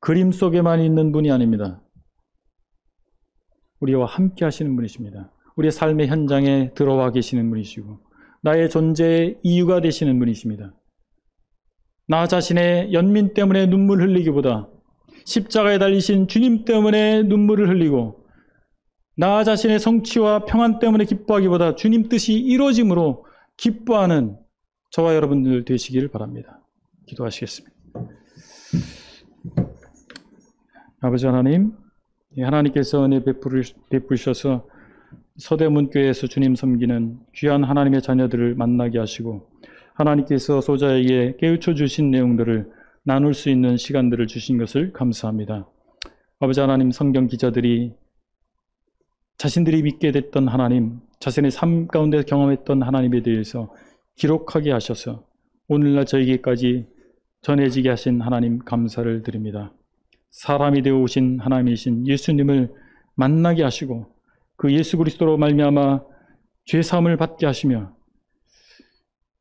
그림 속에만 있는 분이 아닙니다. 우리와 함께 하시는 분이십니다. 우리의 삶의 현장에 들어와 계시는 분이시고 나의 존재의 이유가 되시는 분이십니다. 나 자신의 연민 때문에 눈물 흘리기보다 십자가에 달리신 주님 때문에 눈물을 흘리고 나 자신의 성취와 평안 때문에 기뻐하기보다 주님 뜻이 이루어짐으로 기뻐하는 저와 여러분들 되시길 바랍니다. 기도하시겠습니다. 아버지 하나님, 하나님께서 은혜 베푸셔서 서대문교회에서 주님 섬기는 귀한 하나님의 자녀들을 만나게 하시고 하나님께서 소자에게 깨우쳐 주신 내용들을 나눌 수 있는 시간들을 주신 것을 감사합니다. 아버지 하나님, 성경 기자들이 자신들이 믿게 됐던 하나님, 자신의 삶 가운데 경험했던 하나님에 대해서 기록하게 하셔서 오늘날 저에게까지 전해지게 하신 하나님 감사를 드립니다. 사람이 되어 오신 하나님이신 예수님을 만나게 하시고 그 예수 그리스도로 말미암아 죄사함을 받게 하시며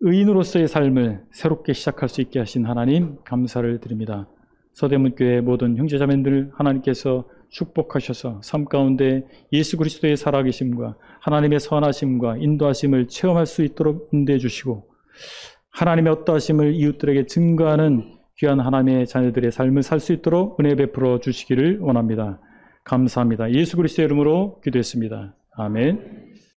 의인으로서의 삶을 새롭게 시작할 수 있게 하신 하나님 감사를 드립니다. 서대문교회 모든 형제자매들 하나님께서 축복하셔서 삶 가운데 예수 그리스도의 살아계심과 하나님의 선하심과 인도하심을 체험할 수 있도록 인도해 주시고 하나님의 어떠하심을 이웃들에게 증거하는 귀한 하나님의 자녀들의 삶을 살 수 있도록 은혜 베풀어 주시기를 원합니다. 감사합니다. 예수 그리스도의 이름으로 기도했습니다. 아멘.